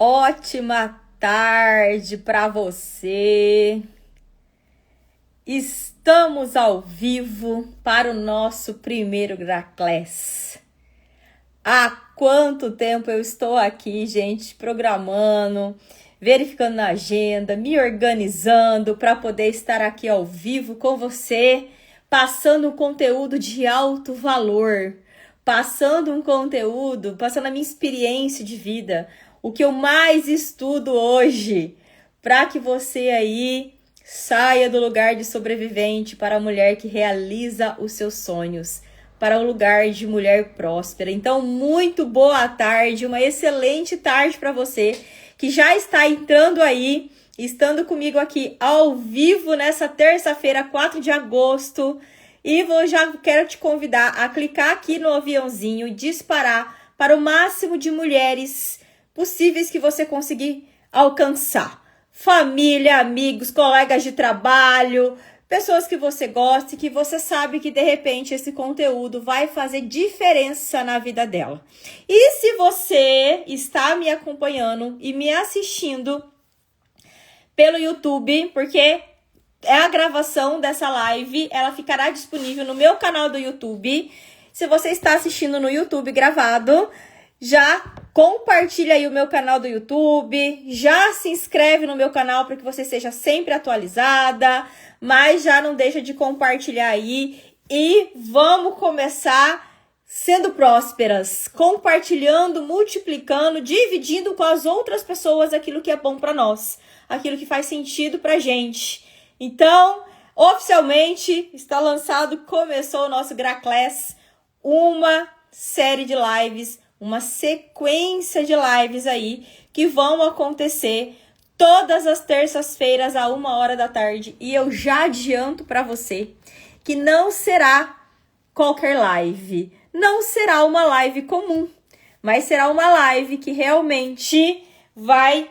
Ótima tarde para você. Estamos ao vivo para o nosso primeiro Graclass. Há quanto tempo eu estou aqui, gente, programando, verificando na agenda, me organizando para poder estar aqui ao vivo com você, passando um conteúdo de alto valor, passando a minha experiência de vida, o que eu mais estudo hoje, para que você aí saia do lugar de sobrevivente para a mulher que realiza os seus sonhos, para o lugar de mulher próspera. Então, muito boa tarde, uma excelente tarde para você que já está entrando aí, estando comigo aqui ao vivo nessa terça-feira, 4 de agosto. E já quero te convidar a clicar aqui no aviãozinho e disparar para o máximo de mulheres possíveis que você conseguir alcançar. Família, amigos, colegas de trabalho, pessoas que você gosta e que você sabe que de repente esse conteúdo vai fazer diferença na vida dela. E se você está me acompanhando e me assistindo pelo YouTube, porque é a gravação dessa live, ela ficará disponível no meu canal do YouTube. Se você está assistindo no YouTube gravado, já compartilha aí o meu canal do YouTube, já se inscreve no meu canal para que você seja sempre atualizada, mas já não deixa de compartilhar aí e vamos começar sendo prósperas, compartilhando, multiplicando, dividindo com as outras pessoas aquilo que é bom para nós, aquilo que faz sentido pra gente. Então, oficialmente está lançado, começou o nosso Graclass, uma série de lives, uma sequência de lives aí que vão acontecer todas as terças-feiras a 1h da tarde. E eu já adianto para você que não será qualquer live, não será uma live comum, mas será uma live que realmente vai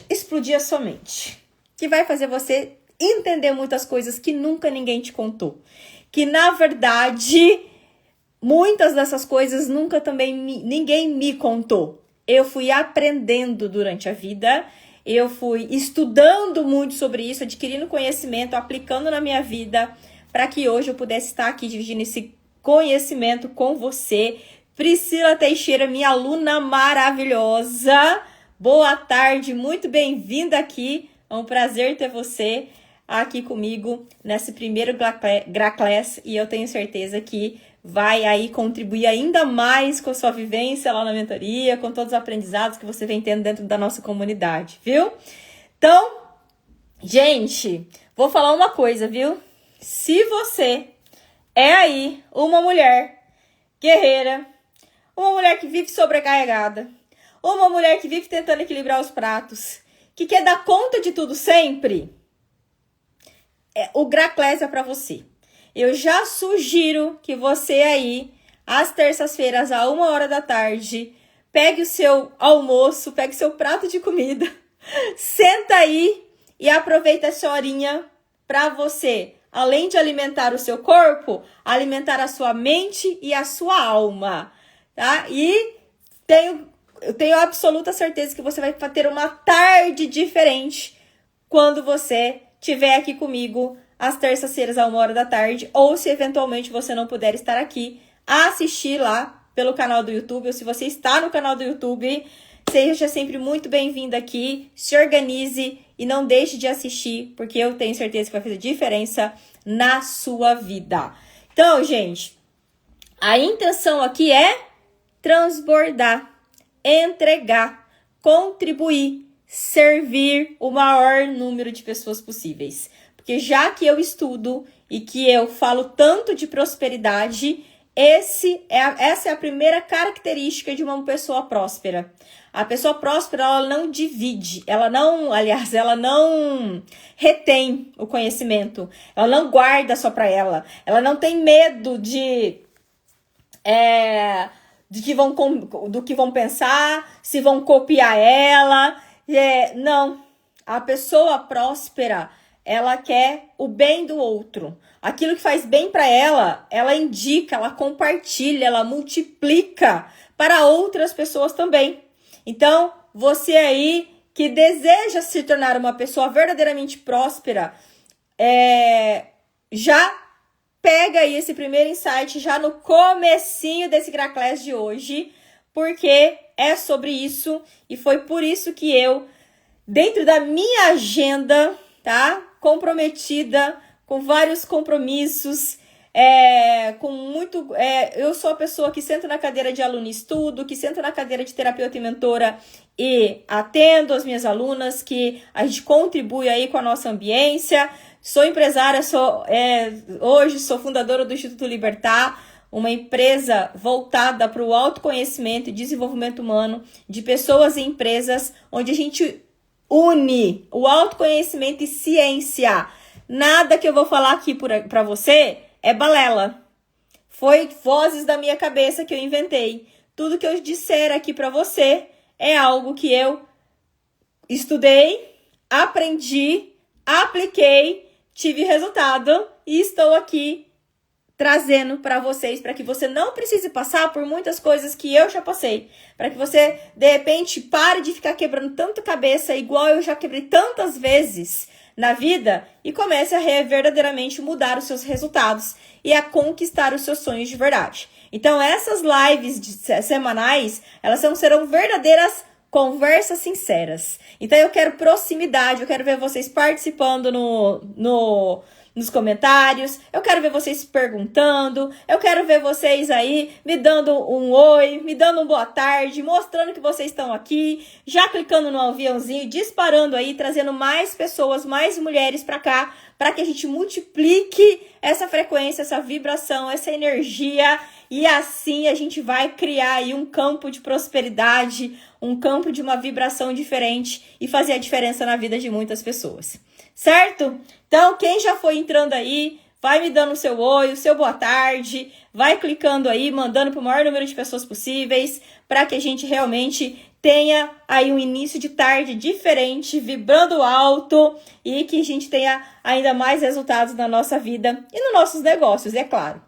explodir a sua mente, que vai fazer você entender muitas coisas que nunca ninguém te contou, que na verdade muitas dessas coisas nunca também ninguém me contou. Eu fui aprendendo durante a vida, eu fui estudando muito sobre isso, adquirindo conhecimento, aplicando na minha vida, para que hoje eu pudesse estar aqui dividindo esse conhecimento com você. Priscila Teixeira, minha aluna maravilhosa, boa tarde, muito bem-vinda aqui. É um prazer ter você aqui comigo nesse primeiro Graclass e eu tenho certeza que vai aí contribuir ainda mais com a sua vivência lá na mentoria, com todos os aprendizados que você vem tendo dentro da nossa comunidade, viu? Então, gente, vou falar uma coisa, viu? Se você é aí uma mulher guerreira, uma mulher que vive sobrecarregada, uma mulher que vive tentando equilibrar os pratos, que quer dar conta de tudo sempre, o Graclass é para você. Eu já sugiro que você aí, às terças-feiras, a 1h da tarde, pegue o seu almoço, pegue o seu prato de comida, senta aí e aproveita essa horinha para você, além de alimentar o seu corpo, alimentar a sua mente e a sua alma, tá? E eu tenho absoluta certeza que você vai ter uma tarde diferente quando você estiver aqui comigo às terças-feiras a 1h da tarde, ou se eventualmente você não puder estar aqui, assistir lá pelo canal do YouTube, ou se você está no canal do YouTube, seja sempre muito bem-vindo aqui, se organize e não deixe de assistir, porque eu tenho certeza que vai fazer diferença na sua vida. Então, gente, a intenção aqui é transbordar, entregar, contribuir, servir o maior número de pessoas possíveis. Porque já que eu estudo e que eu falo tanto de prosperidade, essa é a primeira característica de uma pessoa próspera. A pessoa próspera, ela não divide, ela não retém o conhecimento, ela não guarda só para ela não tem medo do que vão pensar, se vão copiar ela. Não, a pessoa próspera, ela quer o bem do outro. Aquilo que faz bem para ela, ela indica, ela compartilha, ela multiplica para outras pessoas também. Então, você aí que deseja se tornar uma pessoa verdadeiramente próspera, já pega aí esse primeiro insight já no comecinho desse Graclass de hoje, porque é sobre isso e foi por isso que eu, dentro da minha agenda, tá? Comprometida, com vários compromissos, eu sou a pessoa que senta na cadeira de aluno e estudo, que senta na cadeira de terapeuta e mentora e atendo as minhas alunas, que a gente contribui aí com a nossa ambiência. Sou empresária, hoje sou fundadora do Instituto Libertar, uma empresa voltada para o autoconhecimento e desenvolvimento humano de pessoas e empresas, onde a gente une o autoconhecimento e ciência. Nada que eu vou falar aqui para você é balela. Foi vozes da minha cabeça que eu inventei. Tudo que eu disser aqui para você é algo que eu estudei, aprendi, apliquei, tive resultado e estou aqui trazendo para vocês, para que você não precise passar por muitas coisas que eu já passei, para que você, de repente, pare de ficar quebrando tanta cabeça, igual eu já quebrei tantas vezes na vida, e comece a verdadeiramente mudar os seus resultados e a conquistar os seus sonhos de verdade. Então, essas lives semanais, elas serão verdadeiras conversas sinceras. Então, eu quero proximidade, eu quero ver vocês participando nos comentários, eu quero ver vocês perguntando, eu quero ver vocês aí me dando um oi, me dando um boa tarde, mostrando que vocês estão aqui, já clicando no aviãozinho, disparando aí, trazendo mais pessoas, mais mulheres para cá, para que a gente multiplique essa frequência, essa vibração, essa energia, e assim a gente vai criar aí um campo de prosperidade, um campo de uma vibração diferente e fazer a diferença na vida de muitas pessoas. Certo? Então, quem já foi entrando aí, vai me dando o seu oi, o seu boa tarde, vai clicando aí, mandando para o maior número de pessoas possíveis, para que a gente realmente tenha aí um início de tarde diferente, vibrando alto, e que a gente tenha ainda mais resultados na nossa vida e nos nossos negócios, é claro.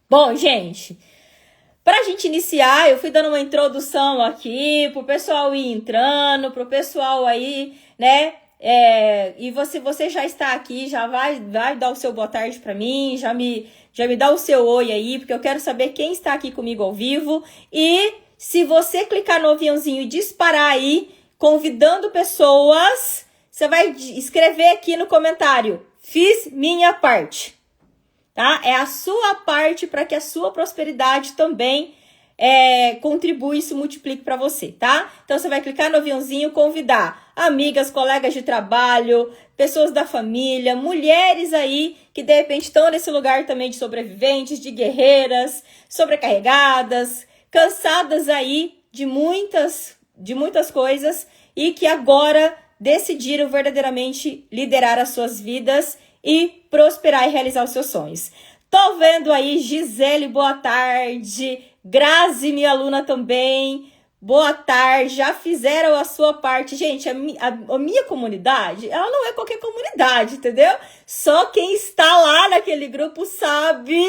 Bom, gente, para a gente iniciar, eu fui dando uma introdução aqui, pro pessoal ir entrando, pro pessoal aí, né? E você já está aqui, já vai dar o seu boa tarde para mim, já me dá o seu oi aí, porque eu quero saber quem está aqui comigo ao vivo. E se você clicar no aviãozinho e disparar aí, convidando pessoas, você vai escrever aqui no comentário: fiz minha parte, tá? É a sua parte para que a sua prosperidade também contribui e se multiplique para você, tá? Então, você vai clicar no aviãozinho, convidar amigas, colegas de trabalho, pessoas da família, mulheres aí que de repente estão nesse lugar também de sobreviventes, de guerreiras, sobrecarregadas, cansadas aí de muitas coisas e que agora decidiram verdadeiramente liderar as suas vidas e prosperar e realizar os seus sonhos. Tô vendo aí, Gisele, boa tarde. Grazi, minha aluna também, boa tarde. Já fizeram a sua parte. Gente, a minha comunidade, ela não é qualquer comunidade, entendeu? Só quem está lá naquele grupo sabe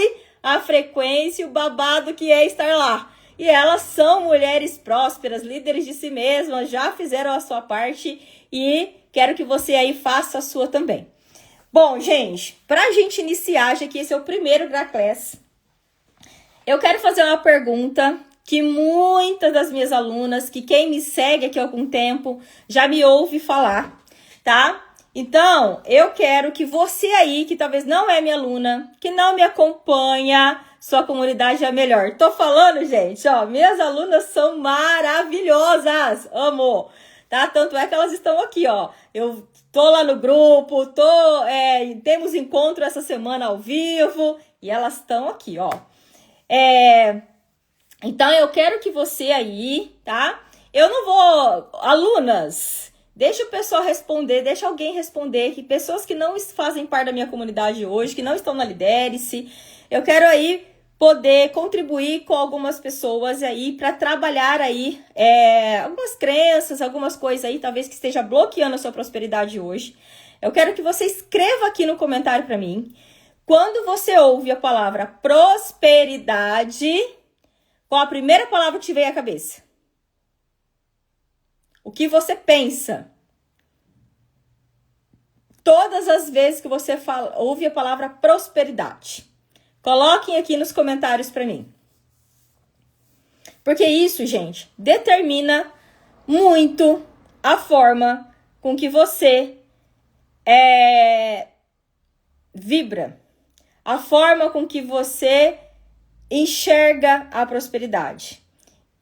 a frequência e o babado que é estar lá. E elas são mulheres prósperas, líderes de si mesmas, já fizeram a sua parte e quero que você aí faça a sua também. Bom, gente, pra gente iniciar, já que esse é o primeiro Graclass, eu quero fazer uma pergunta que muitas das minhas alunas, que quem me segue aqui há algum tempo, já me ouve falar, tá? Então, eu quero que você aí, que talvez não é minha aluna, que não me acompanha, sua comunidade é melhor. Tô falando, gente, ó, minhas alunas são maravilhosas, amo, tá? Tanto é que elas estão aqui, ó. Eu tô lá no grupo, temos encontro essa semana ao vivo, e elas estão aqui, ó. Então, eu quero que você aí, tá? Eu não vou... Alunas, deixa o pessoal responder, deixa alguém responder, que pessoas que não fazem parte da minha comunidade hoje, que não estão na Lidere-se, eu quero aí poder contribuir com algumas pessoas aí para trabalhar aí algumas crenças, algumas coisas aí, talvez que esteja bloqueando a sua prosperidade hoje. Eu quero que você escreva aqui no comentário para mim. Quando você ouve a palavra prosperidade, qual a primeira palavra que te veio à cabeça? o que você pensa. Todas as vezes que você ouve a palavra prosperidade. Coloquem aqui nos comentários para mim. Porque isso, gente, determina muito a forma com que você vibra. A forma com que você enxerga a prosperidade.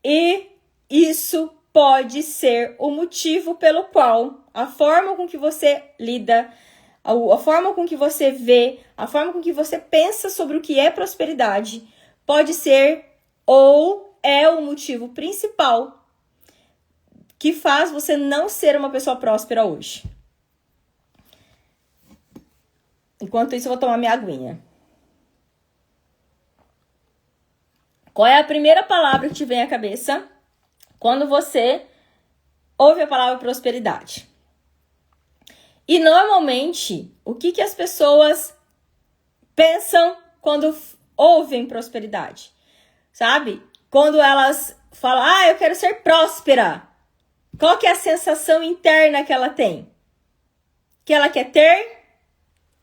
E isso pode ser o motivo pelo qual a forma com que você lida, a forma com que você vê, a forma com que você pensa sobre o que é prosperidade, pode ser ou é o motivo principal que faz você não ser uma pessoa próspera hoje. Enquanto isso, eu vou tomar minha aguinha. Qual é a primeira palavra que te vem à cabeça quando você ouve a palavra prosperidade? E normalmente, o que as pessoas pensam quando ouvem prosperidade? Sabe? Quando elas falam, eu quero ser próspera. Qual que é a sensação interna que ela tem? Que ela quer ter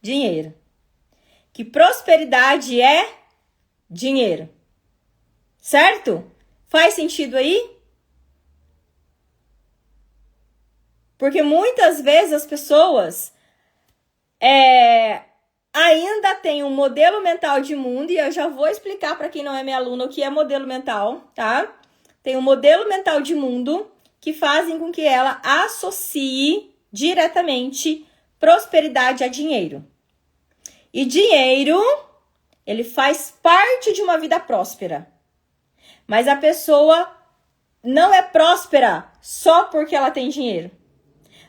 dinheiro. Que prosperidade é dinheiro. Certo? Faz sentido aí? Porque muitas vezes as pessoas ainda têm um modelo mental de mundo, e eu já vou explicar para quem não é minha aluna o que é modelo mental, tá? Tem um modelo mental de mundo que fazem com que ela associe diretamente prosperidade a dinheiro. E dinheiro, ele faz parte de uma vida próspera. Mas a pessoa não é próspera só porque ela tem dinheiro.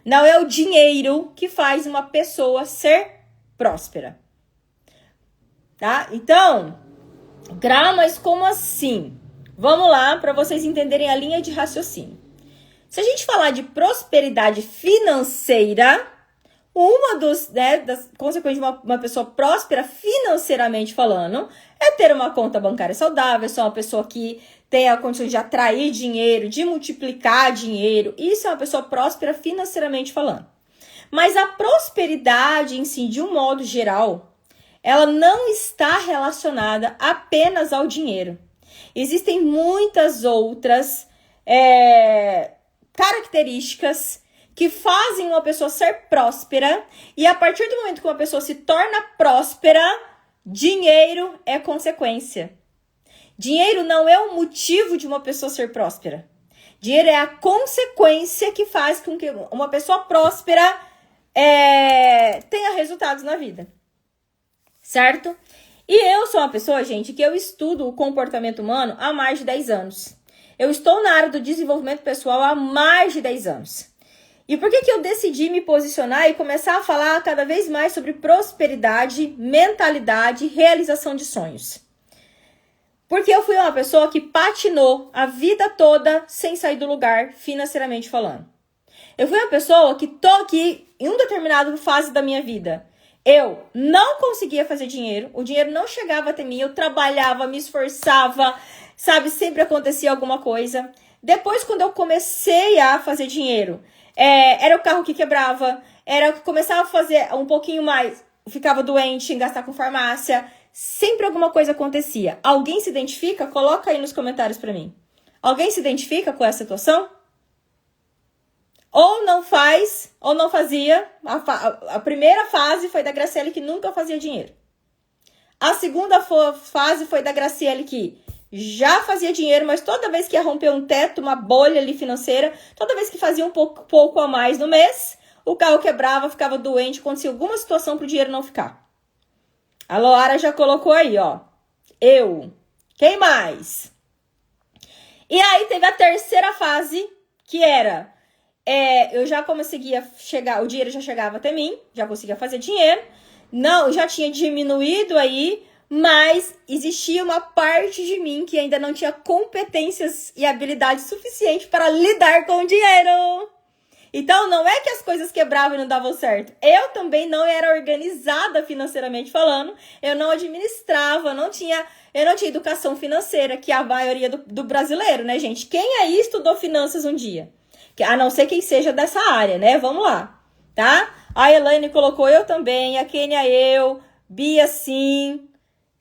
Não é o dinheiro que faz uma pessoa ser próspera. Tá? Então, mas como assim? Vamos lá para vocês entenderem a linha de raciocínio. Se a gente falar de prosperidade financeira, uma das consequências de uma pessoa próspera financeiramente falando é ter uma conta bancária saudável, ser uma pessoa que tem a condição de atrair dinheiro, de multiplicar dinheiro. Isso é uma pessoa próspera financeiramente falando. Mas a prosperidade em si, de um modo geral, ela não está relacionada apenas ao dinheiro. Existem muitas outras características que fazem uma pessoa ser próspera, e a partir do momento que uma pessoa se torna próspera, dinheiro é consequência. Dinheiro não é o motivo de uma pessoa ser próspera. Dinheiro é a consequência que faz com que uma pessoa próspera tenha resultados na vida. Certo? E eu sou uma pessoa, gente, que eu estudo o comportamento humano há mais de 10 anos. Eu estou na área do desenvolvimento pessoal há mais de 10 anos. E por que eu decidi me posicionar e começar a falar cada vez mais sobre prosperidade, mentalidade e realização de sonhos? Porque eu fui uma pessoa que patinou a vida toda sem sair do lugar, financeiramente falando. Eu fui uma pessoa que em uma determinada fase da minha vida, eu não conseguia fazer dinheiro, o dinheiro não chegava até mim, eu trabalhava, me esforçava, sabe, sempre acontecia alguma coisa. Depois, quando eu comecei a fazer dinheiro, era o carro que quebrava, era que começava a fazer um pouquinho mais, ficava doente, em gastar com farmácia, sempre alguma coisa acontecia. Alguém se identifica? Coloca aí nos comentários pra mim. Alguém se identifica com essa situação? Ou não faz, ou não fazia. A primeira fase foi da Graciele, que nunca fazia dinheiro. A segunda fase foi da Graciele, que já fazia dinheiro, mas toda vez que ia romper um teto, uma bolha ali financeira, toda vez que fazia um pouco a mais no mês, o carro quebrava, ficava doente, acontecia alguma situação pro dinheiro não ficar. A Loara já colocou aí, ó. Eu. Quem mais? E aí teve a terceira fase, que era... eu já conseguia chegar, o dinheiro já chegava até mim, já conseguia fazer dinheiro. Não, já tinha diminuído aí, mas existia uma parte de mim que ainda não tinha competências e habilidade suficiente para lidar com o dinheiro. Então, não é que as coisas quebravam e não davam certo. Eu também não era organizada financeiramente falando. Eu não administrava, eu não tinha educação financeira, que é a maioria do brasileiro, né, gente? Quem aí estudou finanças um dia? A não ser quem seja dessa área, né? Vamos lá, tá? A Elaine colocou eu também, a Kênia eu, Bia sim.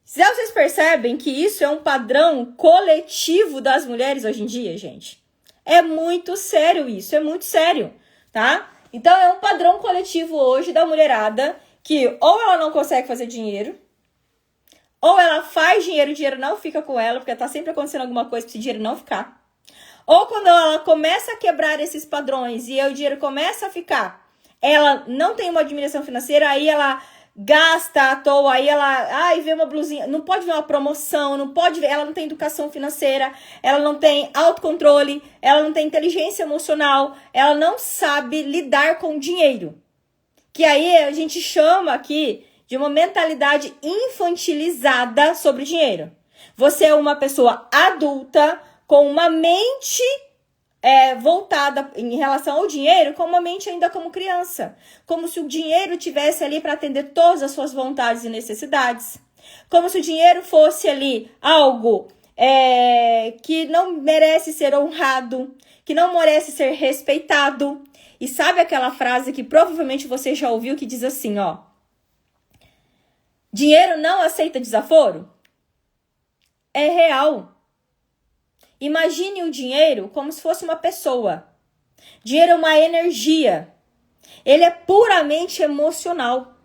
Vocês percebem que isso é um padrão coletivo das mulheres hoje em dia, gente? É muito sério isso, é muito sério, tá? Então é um padrão coletivo hoje da mulherada que ou ela não consegue fazer dinheiro, ou ela faz dinheiro, o dinheiro não fica com ela, porque tá sempre acontecendo alguma coisa para esse dinheiro não ficar. Ou quando ela começa a quebrar esses padrões e o dinheiro começa a ficar, ela não tem uma administração financeira, aí ela gasta à toa, aí ela vê uma blusinha, não pode ver uma promoção, não pode ver, ela não tem educação financeira, ela não tem autocontrole, ela não tem inteligência emocional, ela não sabe lidar com o dinheiro. Que aí a gente chama aqui de uma mentalidade infantilizada sobre dinheiro. Você é uma pessoa adulta com uma mente voltada em relação ao dinheiro, com uma mente ainda como criança. Como se o dinheiro tivesse ali para atender todas as suas vontades e necessidades. Como se o dinheiro fosse ali algo que não merece ser honrado, que não merece ser respeitado. E sabe aquela frase que provavelmente você já ouviu que diz assim, ó: dinheiro não aceita desaforo? É real. Imagine o dinheiro como se fosse uma pessoa. Dinheiro é uma energia. Ele é puramente emocional.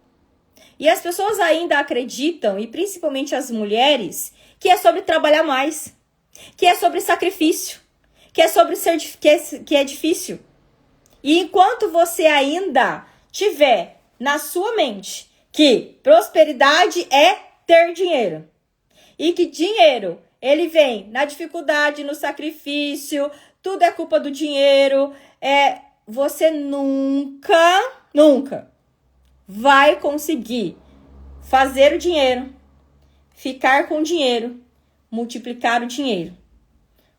E as pessoas ainda acreditam, e principalmente as mulheres, que é sobre trabalhar mais, que é sobre sacrifício, que é sobre que é difícil. E enquanto você ainda tiver na sua mente que prosperidade é ter dinheiro, e que dinheiro ele vem na dificuldade, no sacrifício, tudo é culpa do dinheiro, você nunca vai conseguir fazer o dinheiro, ficar com o dinheiro, multiplicar o dinheiro.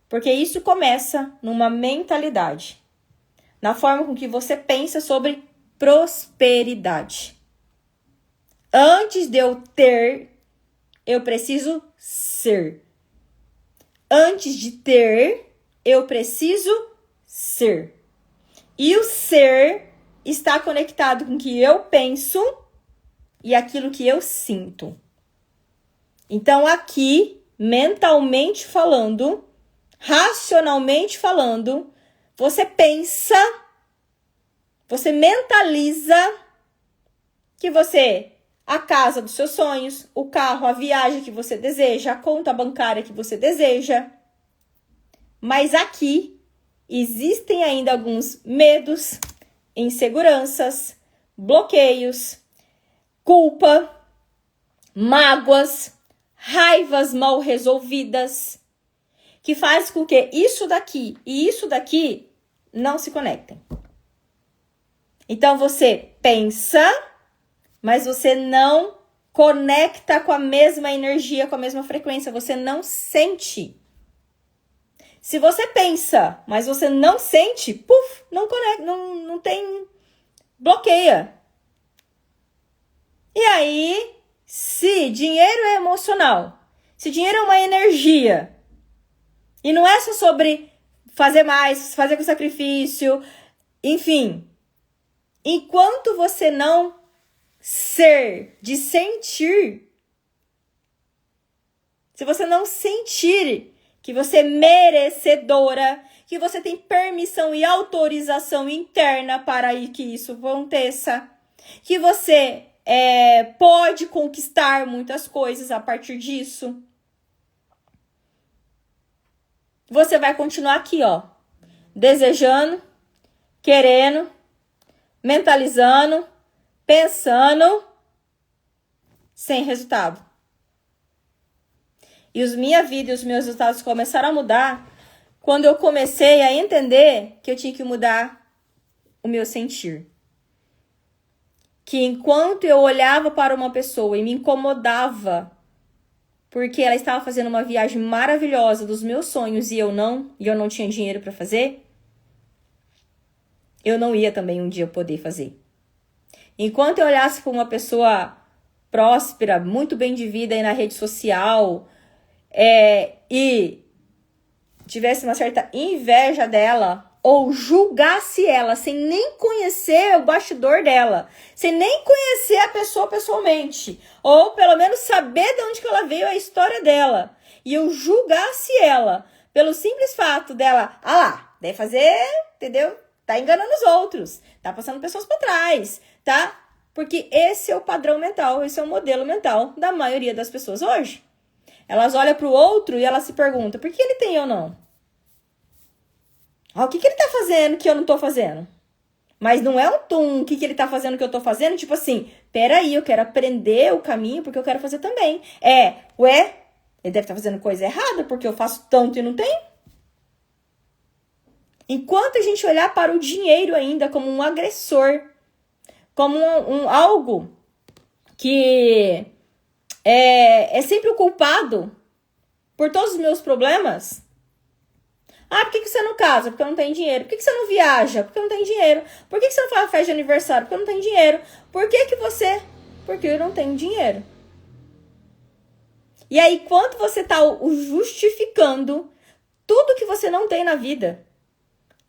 Porque isso começa numa mentalidade, na forma com que você pensa sobre prosperidade. Antes de eu ter, eu preciso ser. Antes de ter, eu preciso ser. E o ser está conectado com o que eu penso e aquilo que eu sinto. Então, aqui, mentalmente falando, racionalmente falando, você pensa, você mentaliza que a casa dos seus sonhos, o carro, a viagem que você deseja, a conta bancária que você deseja. Mas aqui existem ainda alguns medos, inseguranças, bloqueios, culpa, mágoas, raivas mal resolvidas, que faz com que isso daqui e isso daqui não se conectem. Então você pensa, mas você não conecta com a mesma energia, com a mesma frequência, você não sente. Se você pensa, mas você não sente, não conecta, não tem, bloqueia. E aí, se dinheiro é emocional, se dinheiro é uma energia, e não é só sobre fazer mais, fazer com sacrifício, enfim, enquanto você não de sentir, se você não sentir que você é merecedora, que você tem permissão e autorização interna para que isso aconteça, que você pode conquistar muitas coisas a partir disso, você vai continuar aqui, ó, desejando, querendo, mentalizando, pensando, sem resultado. E minha vida e os meus resultados começaram a mudar quando eu comecei a entender que eu tinha que mudar o meu sentir. Que enquanto eu olhava para uma pessoa e me incomodava porque ela estava fazendo uma viagem maravilhosa dos meus sonhos e eu não tinha dinheiro para fazer, eu não ia também um dia poder fazer. Enquanto eu olhasse para uma pessoa próspera, muito bem de vida aí na rede social, e tivesse uma certa inveja dela, ou julgasse ela sem nem conhecer o bastidor dela, sem nem conhecer a pessoa pessoalmente, ou pelo menos saber de onde que ela veio, a história dela, e eu julgasse ela pelo simples fato dela, deve fazer, entendeu? Tá enganando os outros, tá passando pessoas para trás, tá? Porque esse é o padrão mental, esse é o modelo mental da maioria das pessoas hoje. Elas olham para o outro e elas se perguntam, por que ele tem ou não? O que ele tá fazendo que eu não tô fazendo? Mas não é o que ele tá fazendo que eu tô fazendo, tipo assim, peraí, eu quero aprender o caminho porque eu quero fazer também. Ele deve estar fazendo coisa errada porque eu faço tanto e não tem? Enquanto a gente olhar para o dinheiro ainda como um agressor, como algo que é sempre o culpado por todos os meus problemas. Por que você não casa? Porque eu não tenho dinheiro. Por que você não viaja? Porque eu não tenho dinheiro. Por que você não faz festa de aniversário? Porque eu não tenho dinheiro. Porque eu não tenho dinheiro. E aí, quando você está justificando tudo que você não tem na vida,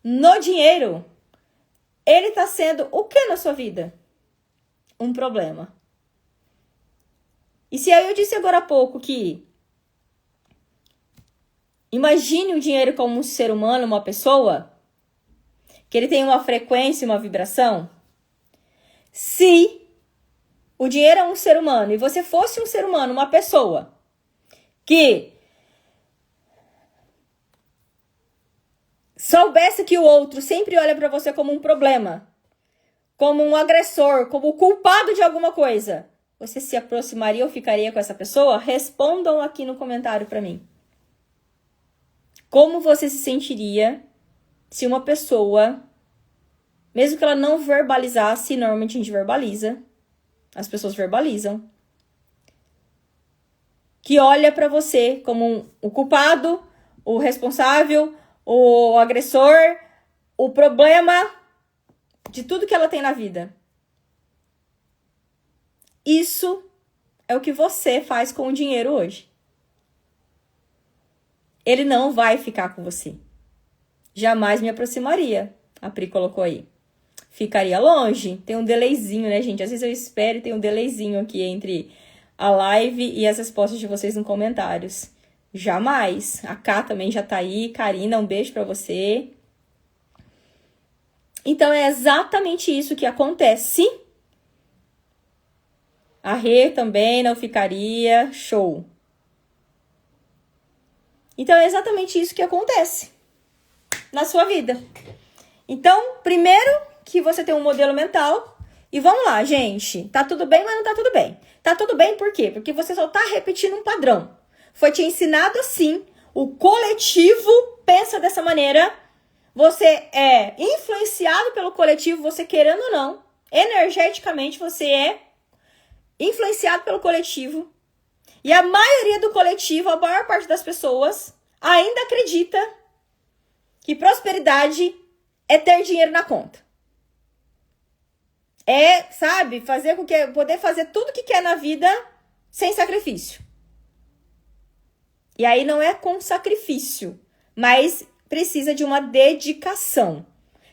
no dinheiro, ele está sendo o que na sua vida? Um problema. E se aí eu disse agora há pouco que imagine o dinheiro como um ser humano, uma pessoa, que ele tem uma frequência, uma vibração. Se o dinheiro é um ser humano e você fosse um ser humano, uma pessoa, que soubesse que o outro sempre olha para você como um problema, como um agressor, como o culpado de alguma coisa, você se aproximaria ou ficaria com essa pessoa? Respondam aqui no comentário para mim. Como você se sentiria se uma pessoa, mesmo que ela não verbalizasse, normalmente a gente verbaliza, as pessoas verbalizam, que olha para você como o culpado, o responsável, o agressor, o problema de tudo que ela tem na vida. Isso é o que você faz com o dinheiro hoje. Ele não vai ficar com você. Jamais me aproximaria. A Pri colocou aí. Ficaria longe. Tem um delayzinho, né, gente? Às vezes eu espero e tem um delayzinho aqui entre a live e as respostas de vocês nos comentários. Jamais. A Ká também já tá aí. Karina, um beijo pra você. Então, é exatamente isso que acontece. A Rê também não ficaria. Show. Então, é exatamente isso que acontece na sua vida. Então, primeiro que você tem um modelo mental. E vamos lá, gente. Tá tudo bem, mas não tá tudo bem. Tá tudo bem por quê? Porque você só tá repetindo um padrão. Foi te ensinado assim. O coletivo pensa dessa maneira. Você é influenciado pelo coletivo, você querendo ou não. Energeticamente, você é influenciado pelo coletivo. E a maioria do coletivo, a maior parte das pessoas, ainda acredita que prosperidade é ter dinheiro na conta. É, sabe, fazer com que poder fazer tudo que quer na vida sem sacrifício. E aí não é com sacrifício, mas precisa de uma dedicação.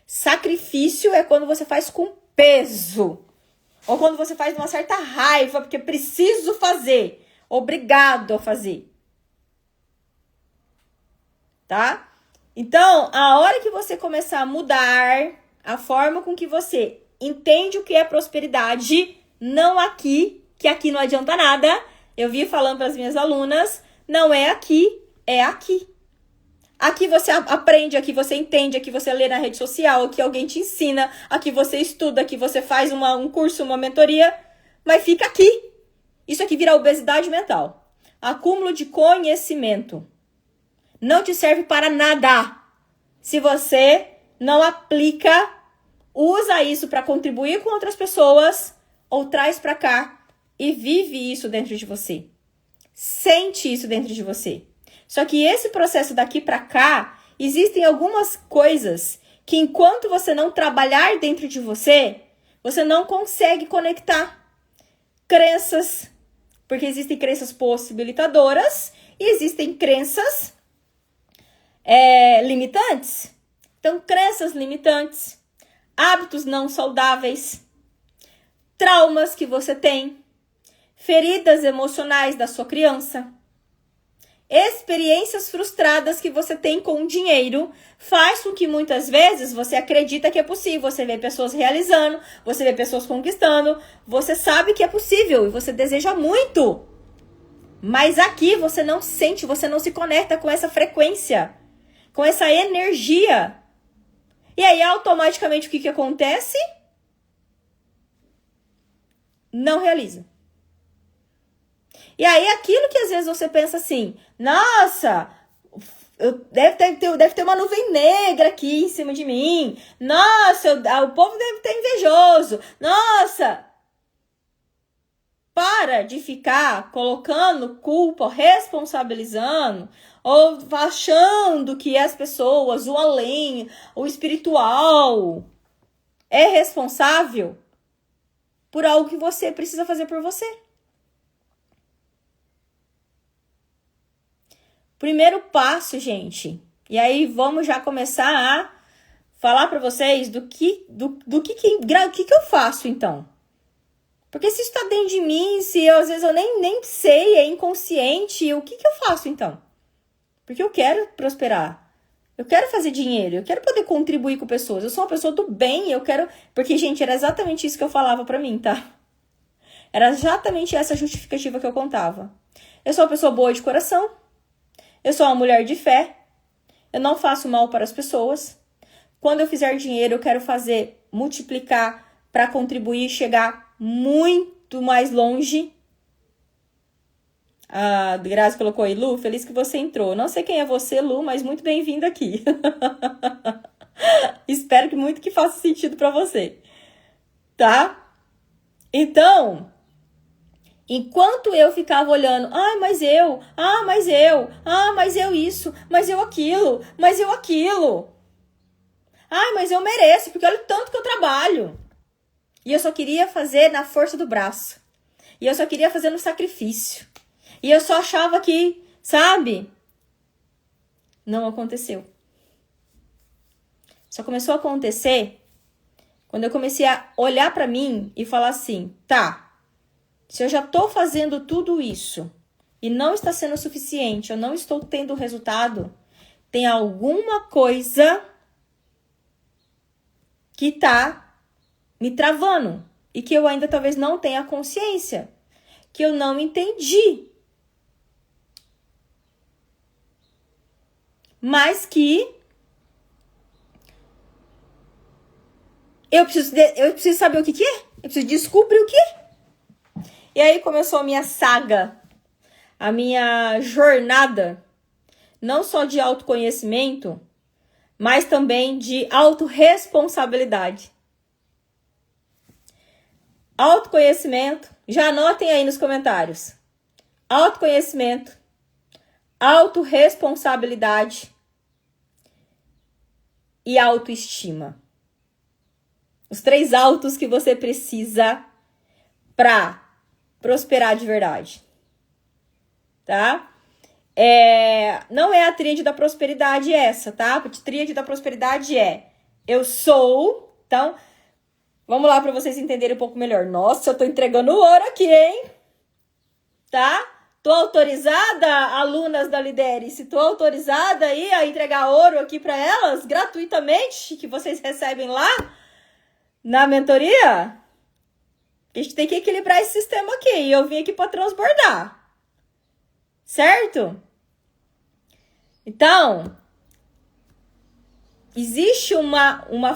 Sacrifício é quando você faz com peso. Ou quando você faz uma certa raiva, porque preciso fazer. Obrigado a fazer. Tá? Então, a hora que você começar a mudar a forma com que você entende o que é prosperidade, não aqui, que aqui não adianta nada. Eu vi falando para as minhas alunas, não é aqui, é aqui. Aqui você aprende, aqui você entende, aqui você lê na rede social, aqui alguém te ensina, aqui você estuda, aqui você faz um curso, uma mentoria, mas fica aqui. Isso aqui vira obesidade mental. Acúmulo de conhecimento. Não te serve para nada. Se você não aplica, usa isso para contribuir com outras pessoas ou traz para cá e vive isso dentro de você. Sente isso dentro de você. Só que esse processo daqui para cá, existem algumas coisas que enquanto você não trabalhar dentro de você, você não consegue conectar. Crenças, porque existem crenças possibilitadoras e existem crenças limitantes. Então, crenças limitantes, hábitos não saudáveis, traumas que você tem, feridas emocionais da sua criança, experiências frustradas que você tem com o dinheiro, faz com que muitas vezes você acredita que é possível, você vê pessoas realizando, você vê pessoas conquistando, você sabe que é possível e você deseja muito. Mas aqui você não sente, você não se conecta com essa frequência, com essa energia. E aí automaticamente o que acontece? Não realiza. E aí aquilo que às vezes você pensa assim, nossa, deve ter uma nuvem negra aqui em cima de mim. Nossa, o povo deve estar invejoso. Nossa, para de ficar colocando culpa, responsabilizando, ou achando que as pessoas, o além, o espiritual, é responsável por algo que você precisa fazer por você. Primeiro passo, gente, e aí vamos já começar a falar para vocês do que eu faço então. Porque se isso está dentro de mim, se às vezes eu nem sei, é inconsciente, o que eu faço então? Porque eu quero prosperar, eu quero fazer dinheiro, eu quero poder contribuir com pessoas, eu sou uma pessoa do bem, eu quero... Porque, gente, era exatamente isso que eu falava para mim, tá? Era exatamente essa justificativa que eu contava. Eu sou uma pessoa boa de coração, eu sou uma mulher de fé, eu não faço mal para as pessoas. Quando eu fizer dinheiro, eu quero fazer, multiplicar para contribuir, chegar muito mais longe. A Grazi colocou aí, Lu, feliz que você entrou. Não sei quem é você, Lu, mas muito bem-vinda aqui. Espero que muito que faça sentido para você. Tá? Então... Enquanto eu ficava olhando, mas eu isso, mas eu aquilo. Mas eu mereço, porque olha o tanto que eu trabalho. E eu só queria fazer na força do braço. E eu só queria fazer no sacrifício. E eu só achava que, sabe? Não aconteceu. Só começou a acontecer quando eu comecei a olhar pra mim e falar assim, tá... Se eu já estou fazendo tudo isso e não está sendo suficiente, eu não estou tendo resultado, tem alguma coisa que está me travando e que eu ainda talvez não tenha consciência, que eu não entendi. Mas que eu preciso saber o que é, eu preciso descobrir o que é. E aí começou a minha saga, a minha jornada, não só de autoconhecimento, mas também de autorresponsabilidade. Autoconhecimento, já anotem aí nos comentários. Autoconhecimento, autorresponsabilidade e autoestima. Os 3 autos que você precisa para prosperar de verdade, tá? Não é a tríade da prosperidade essa, tá? A tríade da prosperidade é eu sou, então, vamos lá para vocês entenderem um pouco melhor. Nossa, eu tô entregando ouro aqui, hein? Tá? Tô autorizada, alunas da Lidere-se, tô autorizada aí a entregar ouro aqui para elas, gratuitamente, que vocês recebem lá na mentoria? A gente tem que equilibrar esse sistema aqui. E eu vim aqui para transbordar. Certo? Então, existe uma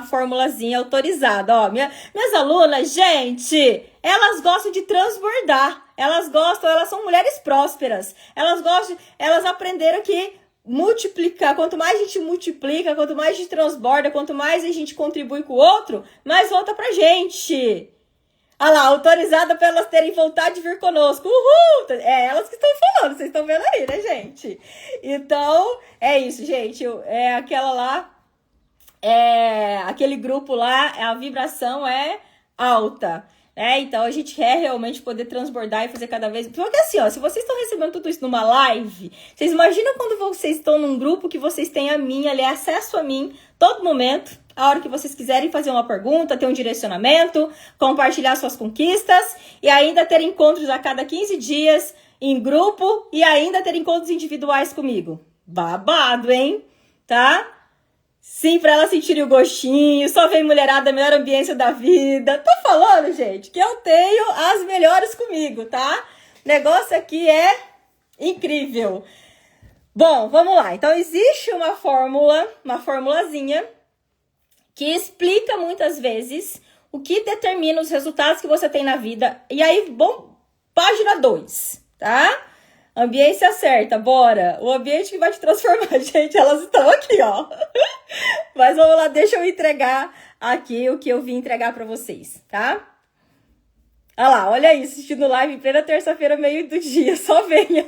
formulazinha autorizada. Ó, minhas alunas, gente, elas gostam de transbordar. Elas são mulheres prósperas. Elas aprenderam que multiplicar, quanto mais a gente multiplica, quanto mais a gente transborda, quanto mais a gente contribui com o outro, mais volta pra gente. Olha lá, autorizada para elas terem vontade de vir conosco. Uhul! É elas que estão falando, vocês estão vendo aí, né, gente? Então, é isso, gente. É aquela lá, aquele grupo lá, a vibração é alta. né? Então a gente quer realmente poder transbordar e fazer cada vez... Porque assim, ó, se vocês estão recebendo tudo isso numa live, vocês imaginam quando vocês estão num grupo que vocês têm a mim, ali, acesso a mim, todo momento, a hora que vocês quiserem fazer uma pergunta, ter um direcionamento, compartilhar suas conquistas e ainda ter encontros a cada 15 dias em grupo e ainda ter encontros individuais comigo. Babado, hein? Tá? Sim, pra elas sentirem o gostinho, só vem mulherada, melhor ambiência da vida. Tô falando, gente, que eu tenho as melhores comigo, tá? O negócio aqui é incrível. Bom, vamos lá. Então, existe uma formulazinha, que explica muitas vezes o que determina os resultados que você tem na vida. E aí, bom, página 2, tá? Ambiência certa, bora. O ambiente que vai te transformar. Gente, elas estão aqui, ó. Mas vamos lá, deixa eu entregar aqui o que eu vim entregar pra vocês, tá? Olha lá, olha isso, assistindo live em plena terça-feira, meio do dia, só venha.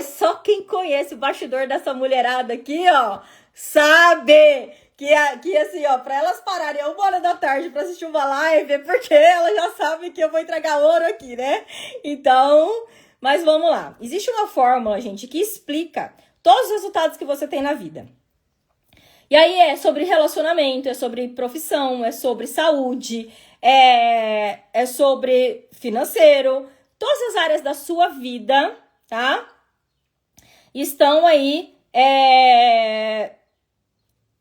Só quem conhece o bastidor dessa mulherada aqui, ó, sabe que assim, ó, pra elas pararem a 1h da tarde pra assistir uma live, é porque elas já sabem que eu vou entregar ouro aqui, né? Então, mas vamos lá. Existe uma fórmula, gente, que explica todos os resultados que você tem na vida. E aí é sobre relacionamento, é sobre profissão, é sobre saúde, é sobre financeiro. Todas as áreas da sua vida, tá? Estão aí,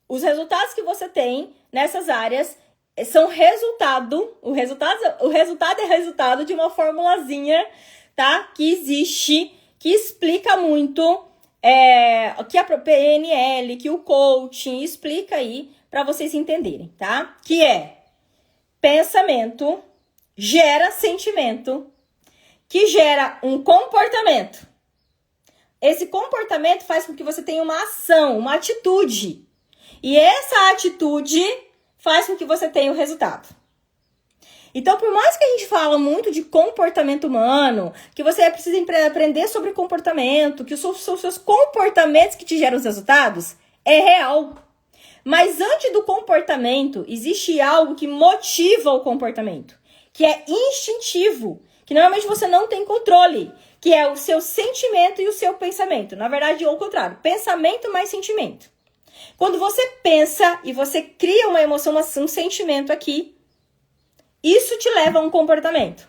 os resultados que você tem nessas áreas são resultado, o resultado é resultado de uma formulazinha, tá? Que existe, que explica muito, que a PNL, que o coaching explica aí para vocês entenderem, tá? Que é pensamento gera sentimento, que gera um comportamento. Esse comportamento faz com que você tenha uma ação, uma atitude. E essa atitude faz com que você tenha o resultado. Então, por mais que a gente fala muito de comportamento humano, que você precisa aprender sobre comportamento, que são seus comportamentos que te geram os resultados, é real. Mas antes do comportamento, existe algo que motiva o comportamento, que é instintivo, que normalmente você não tem controle, que é o seu sentimento e o seu pensamento. Na verdade, ao contrário, pensamento mais sentimento. Quando você pensa e você cria uma emoção, um sentimento aqui, isso te leva a um comportamento.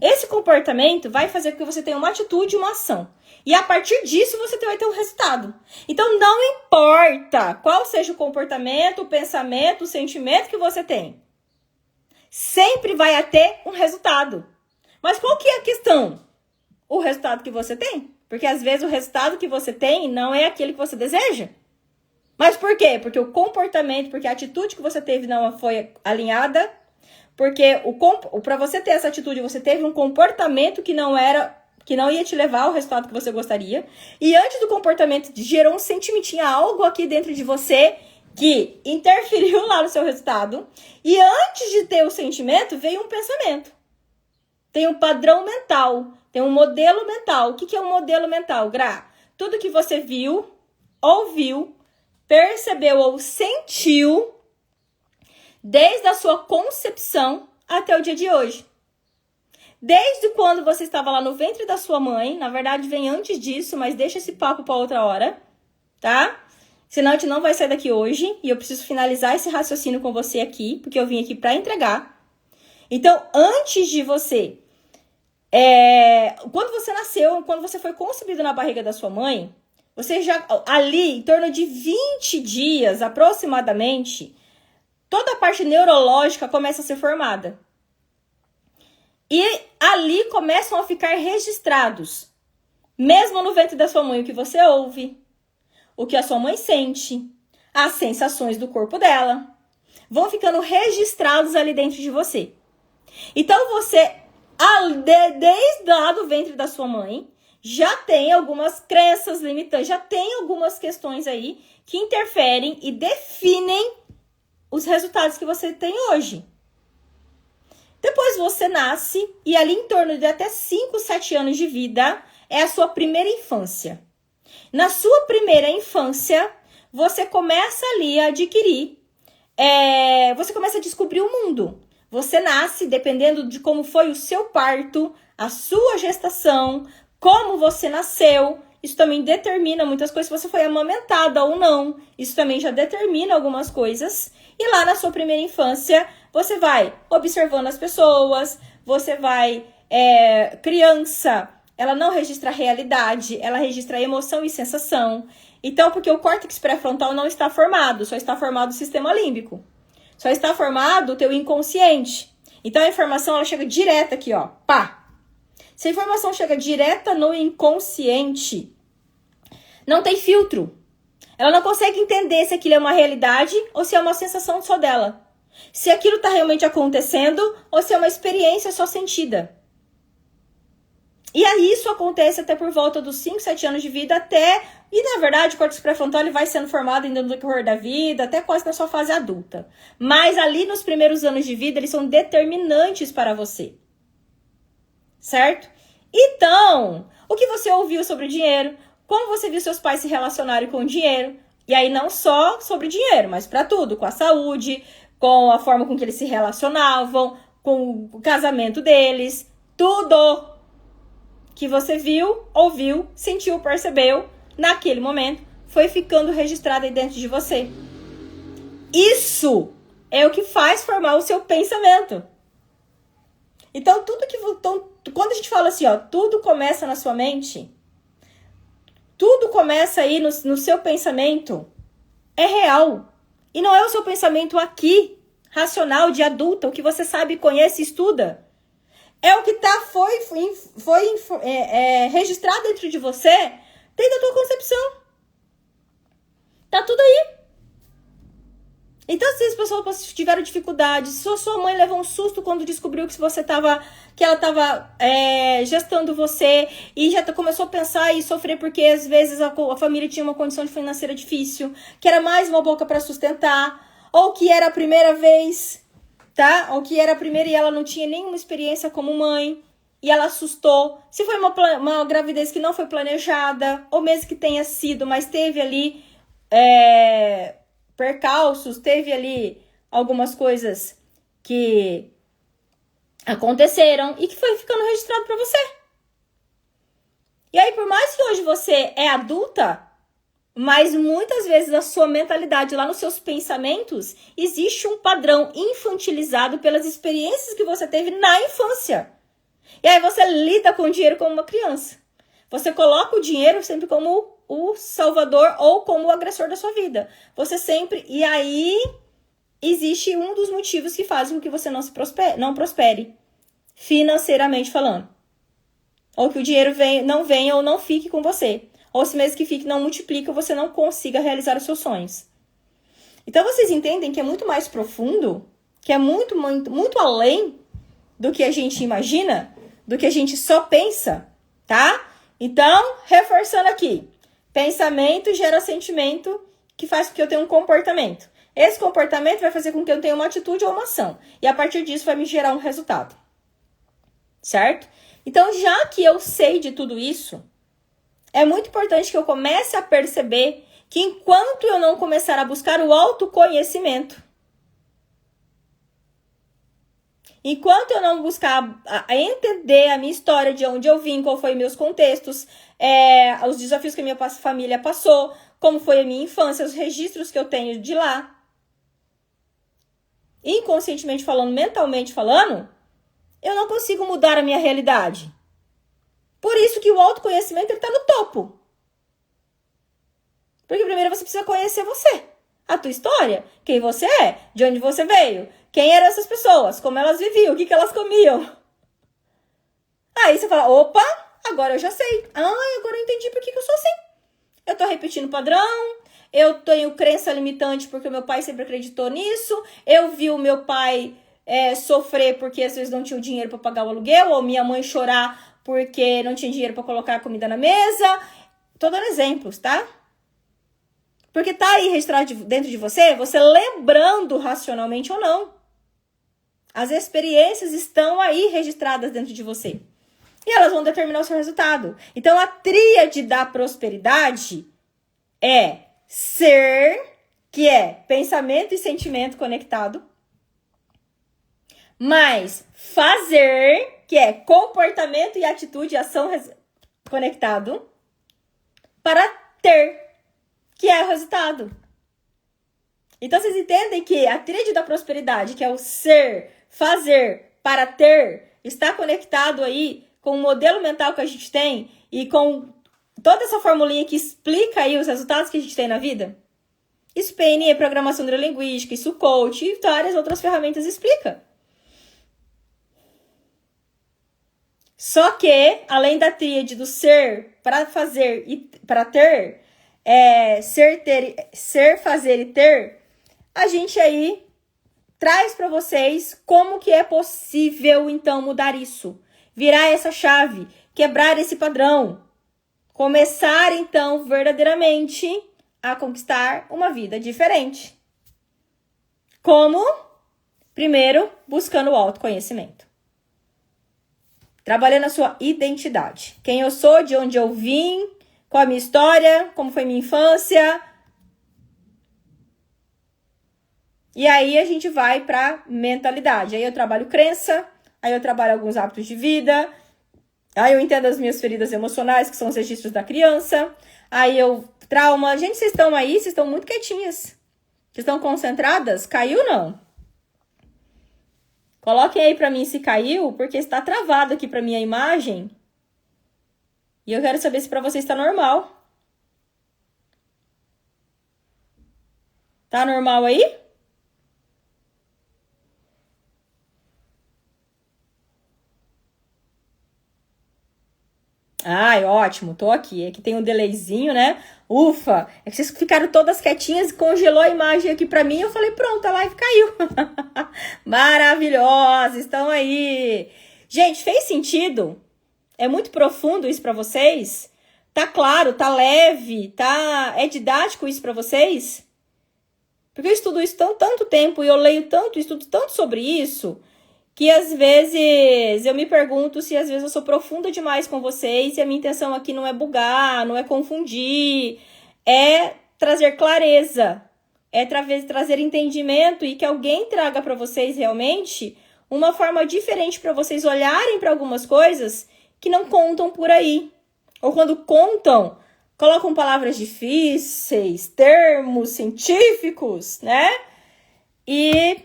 Esse comportamento vai fazer com que você tenha uma atitude e uma ação. E a partir disso, você vai ter um resultado. Então, não importa qual seja o comportamento, o pensamento, o sentimento que você tem. Sempre vai ter um resultado. Mas qual que é a questão? O resultado que você tem. Porque às vezes o resultado que você tem não é aquele que você deseja. Mas por quê? Porque o comportamento, porque a atitude que você teve não foi alinhada. Porque para você ter essa atitude, você teve um comportamento que não ia te levar ao resultado que você gostaria. E antes do comportamento, gerou um sentimento, tinha algo aqui dentro de você que interferiu lá no seu resultado. E antes de ter o sentimento, veio um pensamento. Tem um padrão mental, tem um modelo mental. O que é um modelo mental, Gra? Tudo que você viu, ouviu, percebeu ou sentiu desde a sua concepção até o dia de hoje. Desde quando você estava lá no ventre da sua mãe, na verdade vem antes disso, mas deixa esse papo para outra hora, tá? Senão a gente não vai sair daqui hoje e eu preciso finalizar esse raciocínio com você aqui, porque eu vim aqui para entregar. Então, antes de você, quando você nasceu, quando você foi concebido na barriga da sua mãe, você já ali, em torno de 20 dias aproximadamente, toda a parte neurológica começa a ser formada. E ali começam a ficar registrados, mesmo no ventre da sua mãe, o que você ouve, o que a sua mãe sente, as sensações do corpo dela, vão ficando registrados ali dentro de você. Então você, desde lá do ventre da sua mãe, já tem algumas crenças limitantes, já tem algumas questões aí que interferem e definem os resultados que você tem hoje. Depois você nasce e ali em torno de até 5, 7 anos de vida é a sua primeira infância. Na sua primeira infância, você começa ali a adquirir, você começa a descobrir o mundo. Você nasce dependendo de como foi o seu parto, a sua gestação, como você nasceu. Isso também determina muitas coisas, se você foi amamentada ou não. Isso também já determina algumas coisas. E lá na sua primeira infância, você vai observando as pessoas, você vai... criança, ela não registra realidade, ela registra emoção e sensação. Então, porque o córtex pré-frontal não está formado, só está formado o sistema límbico. Só está formado o teu inconsciente. Então, a informação, ela chega direta aqui, ó. Pá! Se a informação chega direta no inconsciente, não tem filtro. Ela não consegue entender se aquilo é uma realidade ou se é uma sensação só dela. Se aquilo está realmente acontecendo ou se é uma experiência só sentida. E aí isso acontece até por volta dos 5, 7 anos de vida até... E na verdade o córtex pré-frontal ele vai sendo formado ainda no decorrer da vida, até quase na sua fase adulta. Mas ali nos primeiros anos de vida eles são determinantes para você. Certo? Então, o que você ouviu sobre o dinheiro? Como você viu seus pais se relacionarem com o dinheiro? E aí não só sobre dinheiro, mas para tudo. Com a saúde, com a forma com que eles se relacionavam, com o casamento deles. Tudo que você viu, ouviu, sentiu, percebeu, naquele momento, foi ficando registrado aí dentro de você. Isso é o que faz formar o seu pensamento. Então, quando a gente fala assim, ó, tudo começa na sua mente, tudo começa aí no seu pensamento, é real. E não é o seu pensamento aqui, racional, de adulta, o que você sabe, conhece e estuda. É o que foi registrado dentro de você desde a tua concepção. Tá tudo aí. Então, se as pessoas tiveram dificuldade, se a sua mãe levou um susto quando descobriu que ela estava gestando você e já começou a pensar e sofrer porque às vezes a família tinha uma condição financeira difícil, que era mais uma boca para sustentar, ou que era a primeira vez, tá? Ou que era a primeira e ela não tinha nenhuma experiência como mãe e ela assustou. Se foi uma gravidez que não foi planejada, ou mesmo que tenha sido, mas teve ali... percalços, teve ali algumas coisas que aconteceram e que foi ficando registrado para você. E aí, por mais que hoje você é adulta, mas muitas vezes a sua mentalidade, lá nos seus pensamentos, existe um padrão infantilizado pelas experiências que você teve na infância. E aí você lida com o dinheiro como uma criança. Você coloca o dinheiro sempre como o salvador ou como o agressor da sua vida. Você sempre... E aí existe um dos motivos que fazem com que você não prospere, financeiramente falando. Ou que o dinheiro não venha ou não fique com você. Ou se mesmo que fique, não multiplica, você não consiga realizar os seus sonhos. Então vocês entendem que é muito mais profundo, que é muito, muito, muito além do que a gente imagina, do que a gente só pensa, tá? Então, reforçando aqui. Pensamento gera sentimento que faz com que eu tenha um comportamento. Esse comportamento vai fazer com que eu tenha uma atitude ou uma ação. E a partir disso vai me gerar um resultado. Certo? Então, já que eu sei de tudo isso, é muito importante que eu comece a perceber que enquanto eu não começar a buscar o autoconhecimento, enquanto eu não buscar entender a minha história, de onde eu vim, qual foi meus contextos, os desafios que a minha família passou, como foi a minha infância, os registros que eu tenho de lá, inconscientemente falando, mentalmente falando, eu não consigo mudar a minha realidade. Por isso que o autoconhecimento está no topo. Porque primeiro você precisa conhecer você, a tua história, quem você é, de onde você veio, quem eram essas pessoas, como elas viviam, o que elas comiam. Aí você fala, opa, agora eu já sei. Agora eu entendi por que eu sou assim. Eu tô repetindo o padrão, eu tenho crença limitante porque o meu pai sempre acreditou nisso, eu vi o meu pai sofrer porque às vezes não tinha o dinheiro para pagar o aluguel, ou minha mãe chorar porque não tinha dinheiro para colocar a comida na mesa. Tô dando exemplos, tá? Porque tá aí registrado dentro de você, você lembrando racionalmente ou não. As experiências estão aí registradas dentro de você. E elas vão determinar o seu resultado. Então, a tríade da prosperidade é ser, que é pensamento e sentimento conectado. mais fazer, que é comportamento e atitude, ação conectado, para ter, que é o resultado. Então, vocês entendem que a tríade da prosperidade, que é o ser, fazer, para ter, está conectado aí com o modelo mental que a gente tem e com toda essa formulinha que explica aí os resultados que a gente tem na vida? Isso PNE, programação neurolinguística, isso coach e várias outras ferramentas explica. Só que, além da tríade do ser, para fazer e para ter, ser, fazer e ter, a gente aí traz para vocês como que é possível, então, mudar isso. Virar essa chave, quebrar esse padrão. Começar, então, verdadeiramente a conquistar uma vida diferente. Como? Primeiro, buscando o autoconhecimento. Trabalhando a sua identidade. Quem eu sou, de onde eu vim, qual a minha história, como foi minha infância. E aí a gente vai para mentalidade. Aí eu trabalho crença, aí eu trabalho alguns hábitos de vida, aí eu entendo as minhas feridas emocionais, que são os registros da criança, aí eu trauma. Gente, vocês estão aí, vocês estão muito quietinhas. Vocês estão concentradas? Caiu não? Coloquem aí pra mim se caiu, porque está travado aqui pra minha imagem. E eu quero saber se pra vocês está normal. Tá normal aí? Ai, ótimo, tô aqui. Aqui tem um delayzinho, né? Ufa! É que vocês ficaram todas quietinhas e congelou a imagem aqui pra mim. Eu falei, pronto, a live caiu. Maravilhosa, estão aí. Gente, fez sentido? É muito profundo isso pra vocês? Tá claro, tá leve, é didático isso pra vocês? Porque eu estudo isso tanto tempo e eu leio tanto, estudo tanto sobre isso, que às vezes eu me pergunto se às vezes eu sou profunda demais com vocês e a minha intenção aqui não é bugar, não é confundir, é trazer clareza, é trazer entendimento e que alguém traga para vocês realmente uma forma diferente para vocês olharem para algumas coisas que não contam por aí. Ou quando contam, colocam palavras difíceis, termos científicos, né? E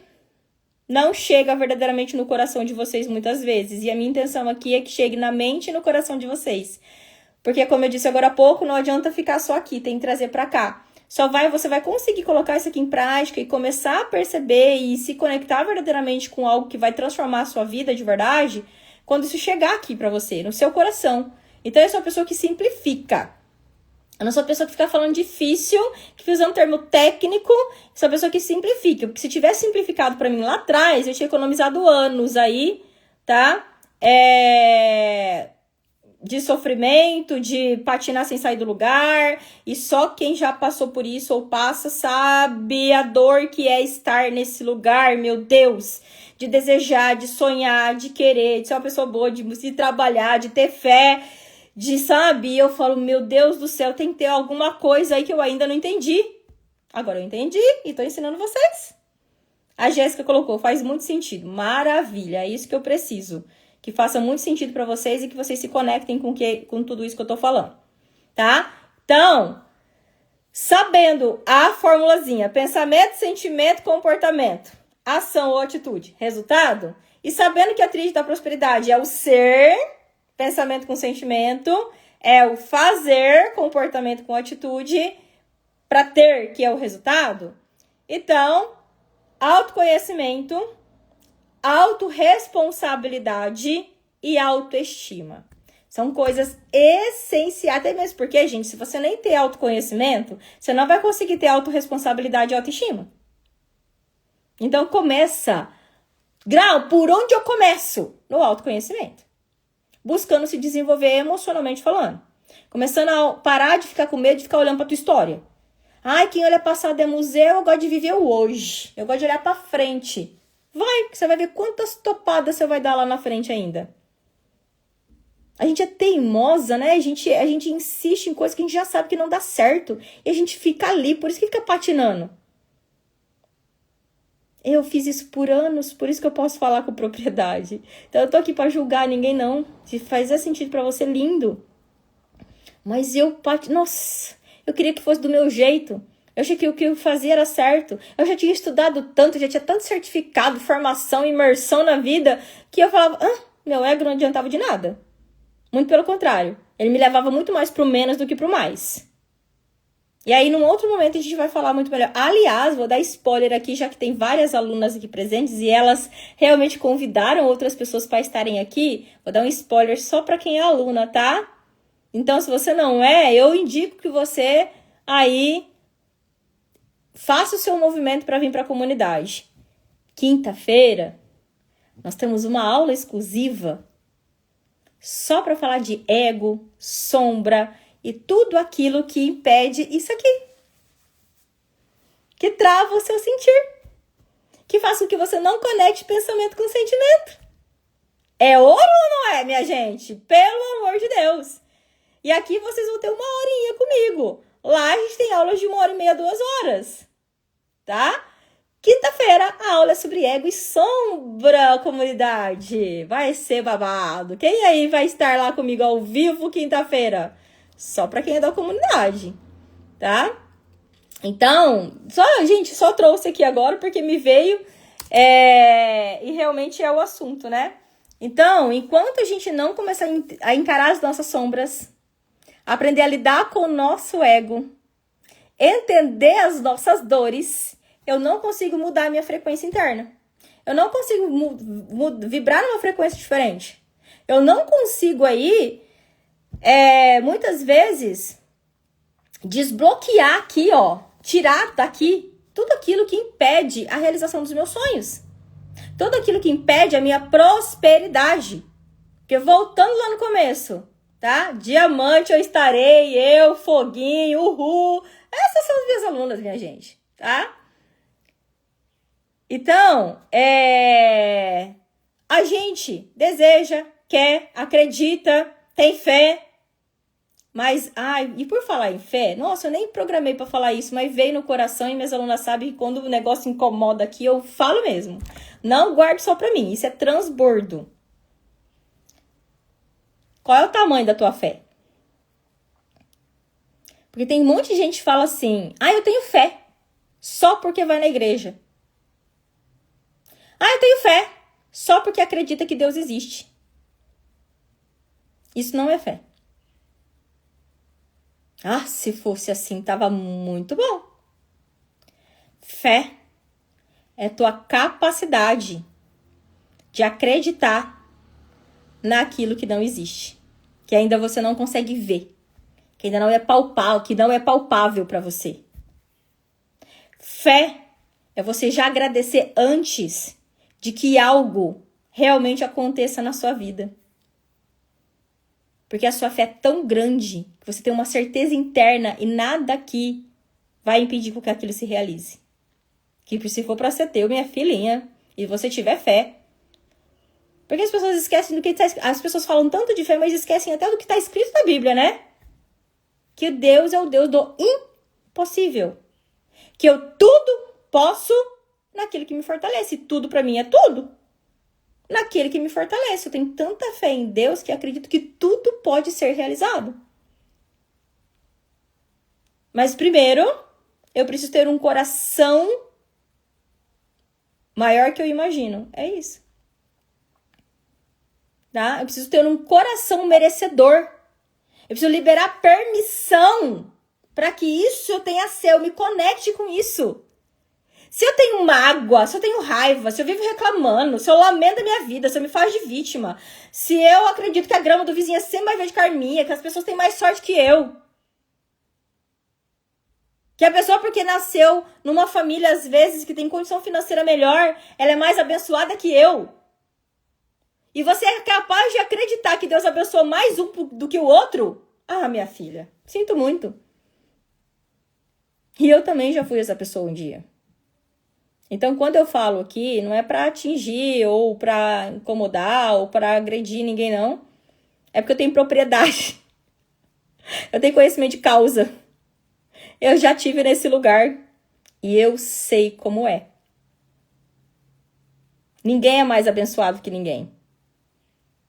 não chega verdadeiramente no coração de vocês muitas vezes. E a minha intenção aqui é que chegue na mente e no coração de vocês. Porque, como eu disse agora há pouco, não adianta ficar só aqui, tem que trazer para cá. Você vai conseguir colocar isso aqui em prática e começar a perceber e se conectar verdadeiramente com algo que vai transformar a sua vida de verdade, quando isso chegar aqui para você, no seu coração. Então, eu sou uma pessoa que simplifica. Eu não sou a pessoa que fica falando difícil, que fica usando um termo técnico, sou a pessoa que simplifica. Porque se tivesse simplificado pra mim lá atrás, eu tinha economizado anos aí, tá? De sofrimento, de patinar sem sair do lugar. E só quem já passou por isso ou passa sabe a dor que é estar nesse lugar, meu Deus. De desejar, de sonhar, de querer, de ser uma pessoa boa, de trabalhar, de ter fé. Sabe? Eu falo, meu Deus do céu, tem que ter alguma coisa aí que eu ainda não entendi. Agora eu entendi e tô ensinando vocês. A Jéssica colocou, faz muito sentido. Maravilha, é isso que eu preciso. Que faça muito sentido pra vocês e que vocês se conectem com tudo isso que eu tô falando. Tá? Então, sabendo a formulazinha, pensamento, sentimento, comportamento, ação ou atitude, resultado, e sabendo que a tríade da prosperidade é o ser, pensamento com sentimento, é o fazer, comportamento com atitude, para ter, que é o resultado. Então, autoconhecimento, autorresponsabilidade e autoestima. São coisas essenciais, até mesmo porque, gente, se você nem tem autoconhecimento, você não vai conseguir ter autorresponsabilidade e autoestima. Então, começa. Grau, por onde eu começo? No autoconhecimento. Buscando se desenvolver emocionalmente falando. Começando a parar de ficar com medo de ficar olhando pra tua história. Ai, quem olha passado é museu, eu gosto de viver o hoje. Eu gosto de olhar pra frente. Vai, que você vai ver quantas topadas você vai dar lá na frente ainda. A gente é teimosa, né? A gente insiste em coisas que a gente já sabe que não dá certo. E a gente fica ali, por isso que fica patinando. Eu fiz isso por anos, por isso que eu posso falar com propriedade. Então eu tô aqui pra julgar ninguém não. Se fazer sentido pra você, lindo. Mas nossa, eu queria que fosse do meu jeito. Eu achei que o que eu fazia era certo. Eu já tinha estudado tanto, já tinha tanto certificado, formação, imersão na vida, que eu falava, meu ego não adiantava de nada. Muito pelo contrário. Ele me levava muito mais pro menos do que pro mais. E aí, num outro momento, a gente vai falar muito melhor. Aliás, vou dar spoiler aqui, já que tem várias alunas aqui presentes e elas realmente convidaram outras pessoas para estarem aqui. Vou dar um spoiler só para quem é aluna, tá? Então, se você não é, eu indico que você aí faça o seu movimento para vir para a comunidade. Quinta-feira, nós temos uma aula exclusiva só para falar de ego, sombra e tudo aquilo que impede isso aqui. Que trava o seu sentir. Que faz com que você não conecte pensamento com sentimento. É ouro ou não é, minha gente? Pelo amor de Deus. E aqui vocês vão ter uma horinha comigo. Lá a gente tem aulas de 1h30, 2 horas. Tá? Quinta-feira, a aula é sobre ego e sombra, comunidade. Vai ser babado. Quem aí vai estar lá comigo ao vivo quinta-feira? Só para quem é da comunidade, tá? Então, só trouxe aqui agora porque me veio e realmente é o assunto, né? Então, enquanto a gente não começar a encarar as nossas sombras, aprender a lidar com o nosso ego, entender as nossas dores, eu não consigo mudar a minha frequência interna. Eu não consigo vibrar numa frequência diferente. Eu não consigo aí, muitas vezes, desbloquear aqui, ó, tirar daqui tudo aquilo que impede a realização dos meus sonhos. Tudo aquilo que impede a minha prosperidade. Porque voltando lá no começo, tá? Diamante eu estarei, eu, foguinho, uhul. Essas são as minhas alunas, minha gente, tá? Então, a gente deseja, quer, acredita, tem fé. Mas, e por falar em fé, nossa, eu nem programei para falar isso, mas veio no coração e minhas alunas sabem que quando o negócio incomoda aqui, eu falo mesmo. Não guarde só para mim, isso é transbordo. Qual é o tamanho da tua fé? Porque tem um monte de gente que fala assim, eu tenho fé, só porque vai na igreja. Eu tenho fé, só porque acredita que Deus existe. Isso não é fé. Se fosse assim, tava muito bom. Fé é tua capacidade de acreditar naquilo que não existe, que ainda você não consegue ver, que ainda não é palpável, que não é palpável para você. Fé é você já agradecer antes de que algo realmente aconteça na sua vida. Porque a sua fé é tão grande que você tem uma certeza interna e nada aqui vai impedir que aquilo se realize. Que se for para ser teu, minha filhinha, e você tiver fé. Porque as pessoas esquecem do que está escrito. As pessoas falam tanto de fé, mas esquecem até do que está escrito na Bíblia, né? Que Deus é o Deus do impossível. Que eu tudo posso naquele que me fortalece. Tudo para mim é tudo naquele que me fortalece. Eu tenho tanta fé em Deus que acredito que tudo pode ser realizado. Mas primeiro, eu preciso ter um coração maior que eu imagino. É isso. Tá? Eu preciso ter um coração merecedor. Eu preciso liberar permissão para que isso eu tenha ser, eu me conecte com isso. Se eu tenho mágoa, se eu tenho raiva, se eu vivo reclamando, se eu lamento a minha vida, se eu me faço de vítima, se eu acredito que a grama do vizinho é sempre mais verde que a minha, que as pessoas têm mais sorte que eu, que a pessoa porque nasceu numa família, às vezes, que tem condição financeira melhor, ela é mais abençoada que eu. E você é capaz de acreditar que Deus abençoa mais um do que o outro? Minha filha, sinto muito. E eu também já fui essa pessoa um dia. Então, quando eu falo aqui, não é para atingir, ou para incomodar, ou para agredir ninguém, não. É porque eu tenho propriedade. Eu tenho conhecimento de causa. Eu já tive nesse lugar. E eu sei como é. Ninguém é mais abençoado que ninguém.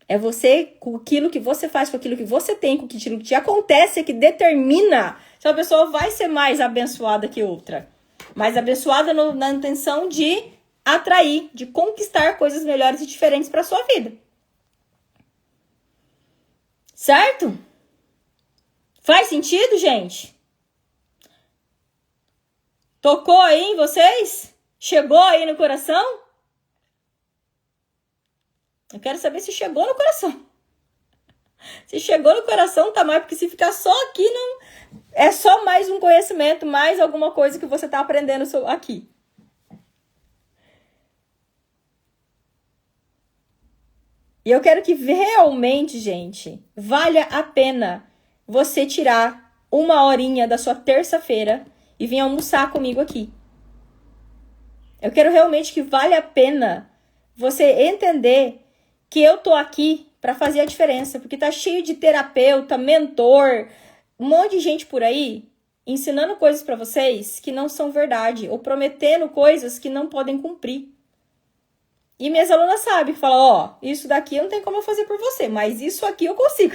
É você, com aquilo que você faz, com aquilo que você tem, com aquilo que te acontece, que determina se uma pessoa vai ser mais abençoada que outra. Mais abençoada na intenção de atrair, de conquistar coisas melhores e diferentes para sua vida. Certo? Faz sentido, gente? Tocou aí em vocês? Chegou aí no coração? Eu quero saber se chegou no coração. Se chegou no coração, tá mais, porque se ficar só aqui, não é só mais um conhecimento, mais alguma coisa que você tá aprendendo aqui. E eu quero que realmente, gente, valha a pena você tirar uma horinha da sua terça-feira e vir almoçar comigo aqui. Eu quero realmente que valha a pena você entender que eu tô aqui para fazer a diferença, porque tá cheio de terapeuta, mentor, um monte de gente por aí ensinando coisas para vocês que não são verdade ou prometendo coisas que não podem cumprir. E minhas alunas sabem, que falam, ó, isso daqui não tem como eu fazer por você, mas isso aqui eu consigo.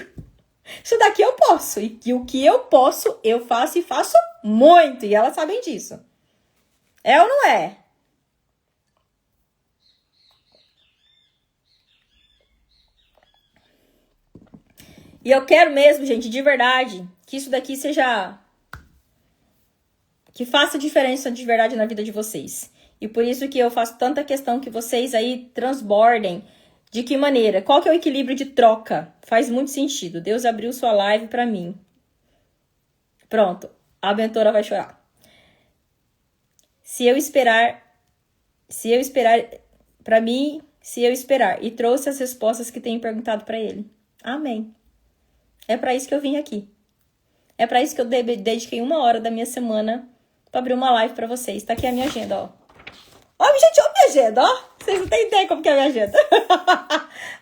Isso daqui eu posso. E o que eu posso, eu faço e faço muito. E elas sabem disso. É ou não é? E eu quero mesmo, gente, de verdade, que isso daqui seja... que faça diferença de verdade na vida de vocês. E por isso que eu faço tanta questão que vocês aí transbordem. De que maneira? Qual que é o equilíbrio de troca? Faz muito sentido. Deus abriu sua live pra mim. Pronto. A mentora vai chorar. Se eu esperar pra mim, se eu esperar. E trouxe as respostas que tenho perguntado pra ele. Amém. É pra isso que eu vim aqui. É pra isso que eu dediquei 1 hora da minha semana pra abrir uma live pra vocês. Tá aqui a minha agenda, ó. Ó, gente, ó a minha agenda, ó. Vocês não têm ideia como que é a minha agenda.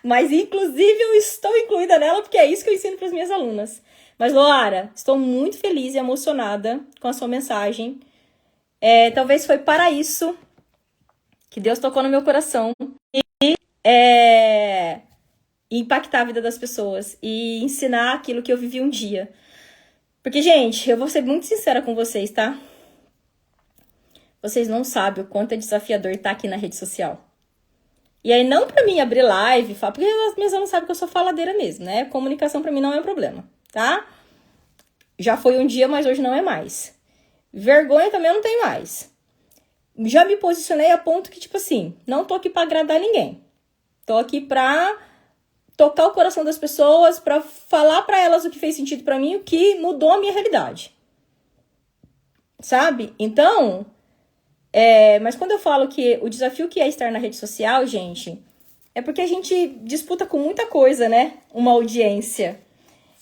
Mas, inclusive, eu estou incluída nela porque é isso que eu ensino para as minhas alunas. Mas, Loara, estou muito feliz e emocionada com a sua mensagem. Talvez foi para isso que Deus tocou no meu coração. E impactar a vida das pessoas. E ensinar aquilo que eu vivi um dia. Porque, gente, eu vou ser muito sincera com vocês, tá? Vocês não sabem o quanto é desafiador estar aqui na rede social. E aí, não pra mim abrir live, porque as minhas alunas sabem que eu sou faladeira mesmo, né? Comunicação pra mim não é um problema, tá? Já foi um dia, mas hoje não é mais. Vergonha também eu não tenho mais. Já me posicionei a ponto que, tipo assim, não tô aqui pra agradar ninguém. Tô aqui pra tocar o coração das pessoas, pra falar pra elas o que fez sentido pra mim, o que mudou a minha realidade. Sabe? Então... mas quando eu falo que o desafio que é estar na rede social, gente, é porque a gente disputa com muita coisa, né? Uma audiência.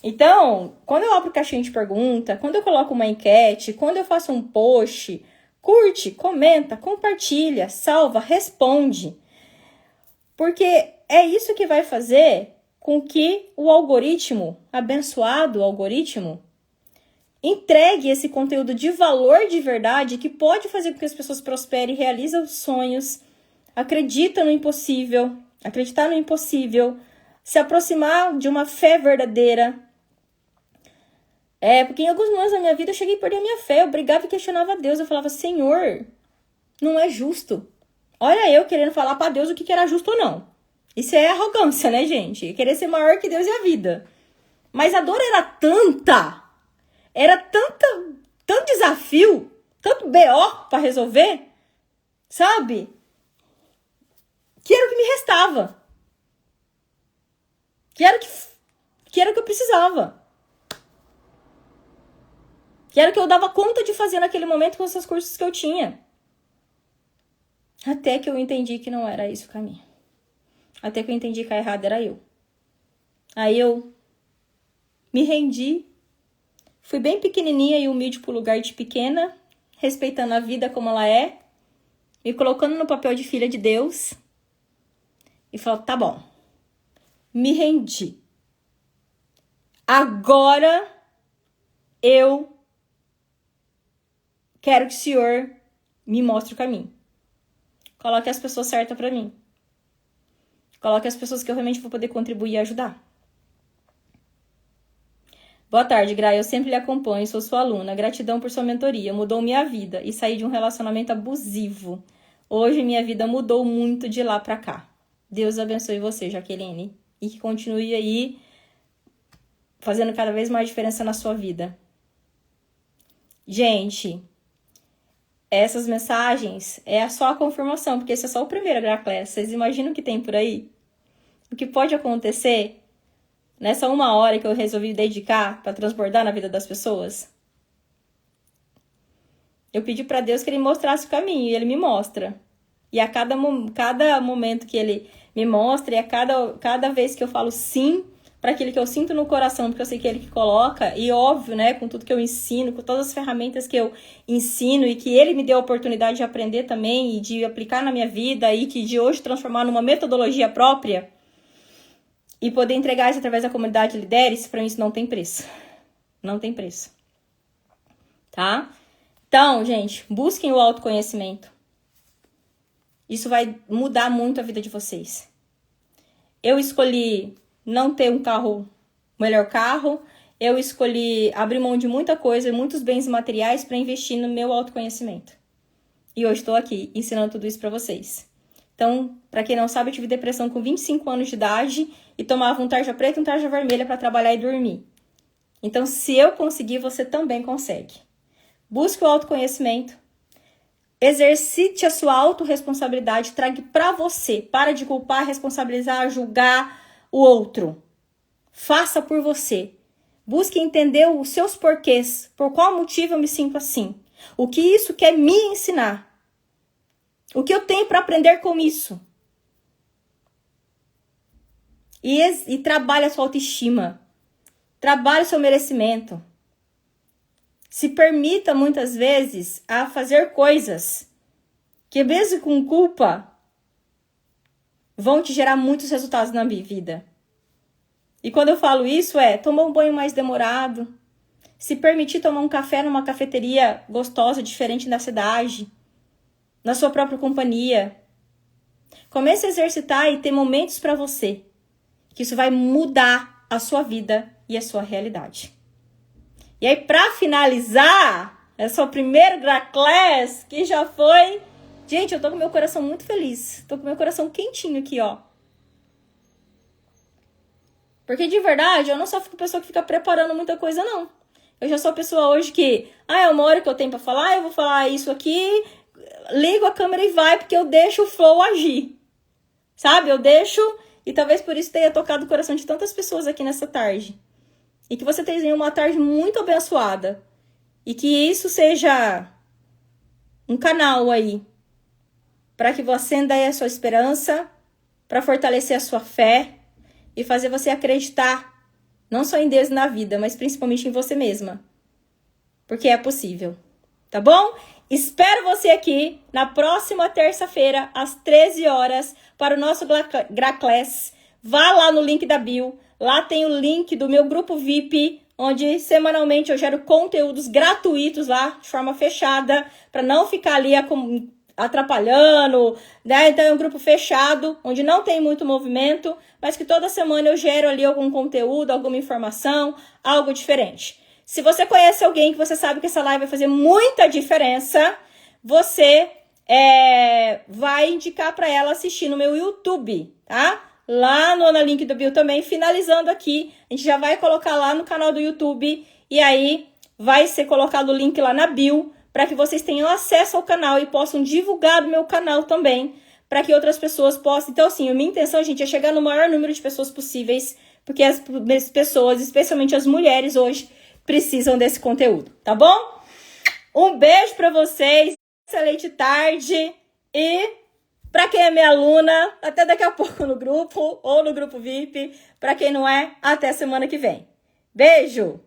Então, quando eu abro caixinha de pergunta, quando eu coloco uma enquete, quando eu faço um post, curte, comenta, compartilha, salva, responde. Porque é isso que vai fazer com que o algoritmo, abençoado algoritmo, entregue esse conteúdo de valor de verdade que pode fazer com que as pessoas prosperem, realizem os sonhos, acreditar no impossível, se aproximar de uma fé verdadeira. Porque em alguns momentos da minha vida eu cheguei a perder a minha fé, eu brigava e questionava a Deus, eu falava, Senhor, não é justo. Olha eu querendo falar pra Deus o que era justo ou não. Isso é arrogância, né, gente? Querer ser maior que Deus e a vida. Mas a dor era tanta... Era tanto desafio, tanto BO para resolver, sabe? Que era o que me restava. Que era o que eu precisava. Que era o que eu dava conta de fazer naquele momento com esses cursos que eu tinha. Até que eu entendi que não era isso o caminho. Até que eu entendi que a errada era eu. Aí eu me rendi. Fui bem pequenininha e humilde pro lugar de pequena, respeitando a vida como ela é, me colocando no papel de filha de Deus e falando, tá bom, me rendi. Agora eu quero que o Senhor me mostre o caminho. Coloque as pessoas certas pra mim. Coloque as pessoas que eu realmente vou poder contribuir e ajudar. Boa tarde, Gra. Eu sempre lhe acompanho, sou sua aluna. Gratidão por sua mentoria. Mudou minha vida e saí de um relacionamento abusivo. Hoje minha vida mudou muito de lá pra cá. Deus abençoe você, Jaqueline. E que continue aí fazendo cada vez mais diferença na sua vida. Gente, essas mensagens é só a confirmação, porque esse é só o primeiro Graclass. Vocês imaginam o que tem por aí? O que pode acontecer nessa 1 hora que eu resolvi dedicar para transbordar na vida das pessoas? Eu pedi para Deus que Ele mostrasse o caminho, e Ele me mostra. E a cada momento que Ele me mostra, e a cada vez que eu falo sim para aquilo que eu sinto no coração, porque eu sei que é Ele que coloca, e óbvio, né, com tudo que eu ensino, com todas as ferramentas que eu ensino, e que Ele me deu a oportunidade de aprender também, e de aplicar na minha vida, e que de hoje transformar numa metodologia própria, e poder entregar isso através da comunidade Lideres, para mim isso não tem preço. Não tem preço. Tá? Então, gente, busquem o autoconhecimento. Isso vai mudar muito a vida de vocês. Eu escolhi não ter um melhor carro. Eu escolhi abrir mão de muita coisa, muitos bens materiais para investir no meu autoconhecimento. E hoje estou aqui ensinando tudo isso para vocês. Então, para quem não sabe, eu tive depressão com 25 anos de idade e tomava um tarja preta e um tarja vermelha para trabalhar e dormir. Então, se eu conseguir, você também consegue. Busque o autoconhecimento. Exercite a sua autorresponsabilidade. Traga para você. Para de culpar, responsabilizar, julgar o outro. Faça por você. Busque entender os seus porquês. Por qual motivo eu me sinto assim. O que isso quer me ensinar. O que eu tenho para aprender com isso? E trabalhe a sua autoestima. Trabalhe o seu merecimento. Se permita, muitas vezes, a fazer coisas que, mesmo com culpa, vão te gerar muitos resultados na vida. E quando eu falo isso, tomar um banho mais demorado, se permitir tomar um café numa cafeteria gostosa, diferente da cidade, na sua própria companhia. Comece a exercitar e ter momentos para você, que isso vai mudar a sua vida e a sua realidade. E aí, para finalizar, essa primeira Graclass, que já foi... Gente, eu tô com meu coração muito feliz. Tô com meu coração quentinho aqui, ó. Porque, de verdade, eu não sou pessoa que fica preparando muita coisa, não. Eu já sou a pessoa hoje que... é uma hora que eu tenho pra falar, eu vou falar isso aqui... Ligo a câmera e vai, porque eu deixo o flow agir. Sabe? Eu deixo... E talvez por isso tenha tocado o coração de tantas pessoas aqui nessa tarde. E que você tenha uma tarde muito abençoada. E que isso seja um canal aí. Para que você acenda aí a sua esperança. Para fortalecer a sua fé. E fazer você acreditar. Não só em Deus e na vida, mas principalmente em você mesma. Porque é possível. Tá bom? Espero você aqui na próxima terça-feira, às 13 horas, para o nosso Graclass. Vá lá no link da bio. Lá tem o link do meu grupo VIP, onde semanalmente eu gero conteúdos gratuitos lá, de forma fechada, para não ficar ali atrapalhando, né? Então é um grupo fechado, onde não tem muito movimento, mas que toda semana eu gero ali algum conteúdo, alguma informação, algo diferente. Se você conhece alguém que você sabe que essa live vai fazer muita diferença, você vai indicar para ela assistir no meu YouTube, tá? Lá no link do bio também, finalizando aqui, a gente já vai colocar lá no canal do YouTube e aí vai ser colocado o link lá na bio para que vocês tenham acesso ao canal e possam divulgar o meu canal também, para que outras pessoas possam. Então, assim, a minha intenção, gente, é chegar no maior número de pessoas possíveis, porque as pessoas, especialmente as mulheres hoje, precisam desse conteúdo, tá bom? Um beijo para vocês, excelente tarde e para quem é minha aluna, até daqui a pouco no grupo ou no grupo VIP, para quem não é, até semana que vem. Beijo!